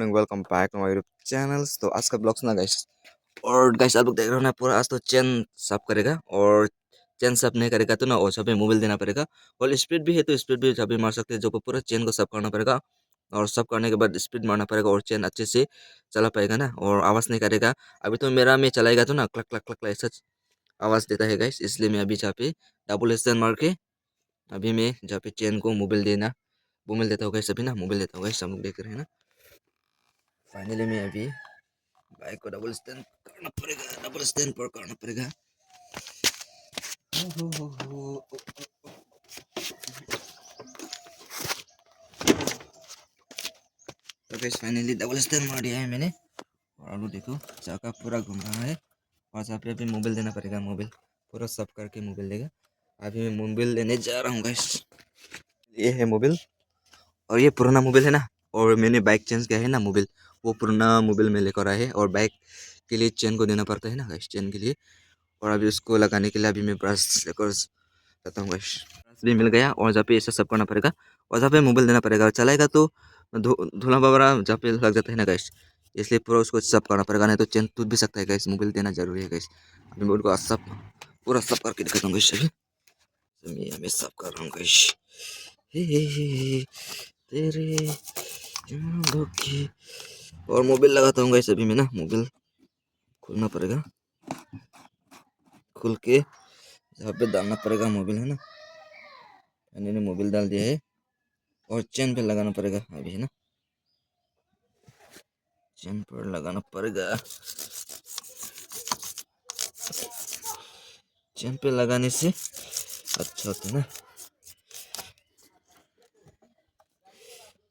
Morning, welcome back to my YouTube channels. तो आज का ब्लॉग सुना गाइस। और गाइस आप लोग देख रहे हो ना, पूरा आज तो चेन साफ करेगा। और चेन साफ नहीं करेगा तो ना और सब पे मोबाइल देना पड़ेगा। और स्पीड भी है तो स्पीड भी जब भी मार सकते हैं, जो को पूरा चेन को साफ करना पड़ेगा। और सब करने के बाद स्पीड मारना पड़ेगा और चेन अच्छे से चला पाएगा ना, और आवाज़ नहीं करेगा। अभी तो मेरा में चलाएगा तो ना क्लक क्लक क्लक ऐसा आवाज़ देता है गाइस। इसलिए मैं अभी जहाँ पे डबल स्टैंड मार के अभी मैं जहाँ पे चेन को मोबाइल देना मोबाइल देता होगा, सभी ना मोबाइल देता होगा, सब लोग देख रहे हैं ना। फाइनली मैं अभी बाइक को डबल स्टैंड करना पड़ेगा, डबल स्टैंड पर करना पड़ेगा। तो गाइस फाइनली डबल स्टैंड मार दिया है मैंने। और आलू देखो चाका पूरा घूम रहा है। और यहाँ पे अभी मोबाइल देना पड़ेगा, मोबाइल पूरा सब करके मोबाइल देगा। अभी मैं मोबाइल लेने जा रहा हूँ गाइस। ये है मोबाइल, और ये पुराना मोबाइल है ना। और मैंने बाइक चेंज किया है ना, मोबाइल वो पुराना मोबाइल में लेकर आया है। और बाइक के लिए चेन को देना पड़ता है ना गाइस, चेन के लिए। और अभी उसको लगाने के लिए अभी मैं ब्रश लेकर जाता हूँ गाइस। ब्रश भी मिल गया और जहाँ पे ऐसा सब करना पड़ेगा और जहाँ पे मोबाइल देना पड़ेगा। और चलाएगा तो धुला वगैरह जहाँ पे लग जाता है ना गाइस, इसलिए पूरा उसको सब करना पड़ेगा, नहीं तो चेन टूट भी सकता है गाइस। मोबाइल देना जरूरी है गाइस। अभी मैं उनको सब पूरा सब करके दिखाता हूँ गाइस। अभी मैं सब कर रहा हूँ गाइस। हे तेरे यादों की। और मोबाइल लगाता हूँ गाइस। अभी मैं ना मोबाइल खोलना पड़ेगा, खुल के यहाँ पे डालना पड़ेगा मोबाइल, है ना। मैंने मोबाइल डाल दिया है और चेन पे लगाना पड़ेगा अभी, है ना। चेन पर लगाना पड़ेगा। चेन पे लगाने से अच्छा होता है ना।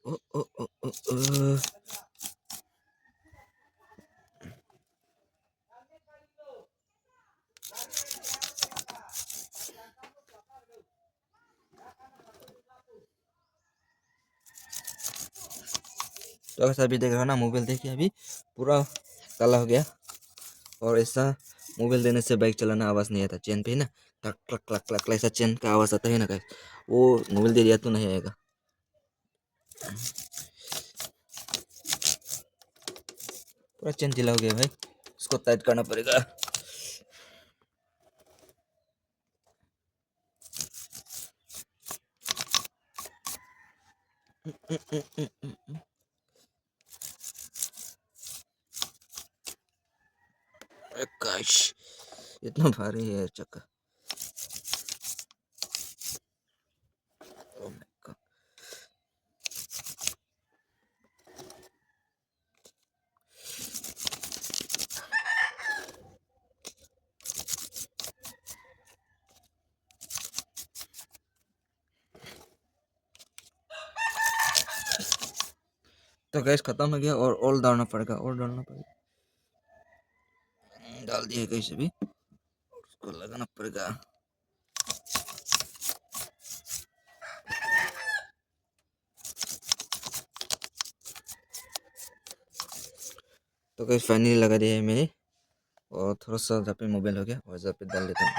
ओ ओ ओ ओ, ओ। तो अगर अभी देख रहे हो ना, मोबाइल देखिए अभी पूरा काला हो गया। और ऐसा मोबाइल देने से बाइक चलाना आवाज़ नहीं आता चेन पे, है ना। क्लक क्लक क्लक क्लक ऐसा चेन का आवाज़ आता है ना गाइस, वो मोबाइल दे दिया तो नहीं आएगा। पूरा चेन ढीला हो गया भाई, उसको टाइट करना पड़ेगा। गाइस इतना भारी है चक्का। Oh my God. तो गैस खत्म हो गया और ऑयल डालना पड़ेगा, और डालना पड़ेगा। डाल दिया गैस अभी, उसको लगाना पड़ेगा। तो गैस फाइनली लगा दिया है मैंने। और थोड़ा सा जहाँ पे मोबाइल हो गया और जहाँ पे डाल देता हूँ,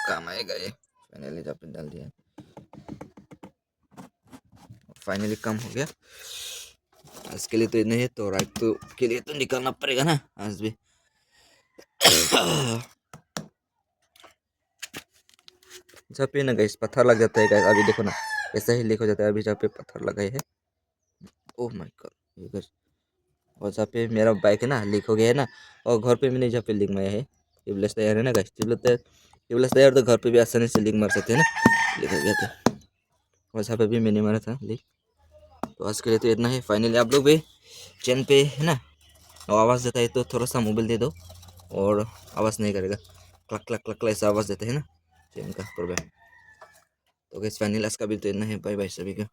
काम आएगा ये। फाइनली जहाँ पे डाल दिया, फाइनली कम हो गया। आज के लिए तो इतना ही है, तो रात तो के लिए तो निकालना पड़ेगा ना आज भी। जहाँ पे ना गैस पत्थर लग जाता है गैस, अभी देखो ना ऐसा ही लीक हो जाता है। अभी जहाँ पे पत्थर लगाए है, ओह माय गॉड। और जहाँ पे मेरा बाइक है ना लीक हो गया है ना। और घर पे भी नहीं, जहाँ पे लीक मारा है ट्यूबलेस टायर है ना गाइस, ट्यूबलेस टायर तो घर पे भी आसानी से लीक मार सकते हैं ना, लीक हो गया था। और जहाँ पे भी मैंने मारा था लीक। तो आज के लिए तो इतना ही। फाइनली आप लोग भी चैन पे है ना, और आवाज़ देता है तो थोड़ा सा मोबाइल दे दो और आवाज़ नहीं करेगा, क्लक क्लक क्लक ऐसा आवाज़ देता है ना चैन का प्रॉब्लम। तो गाइस फाइनली आज का भी तो इतना है। बाय बाय सभी का।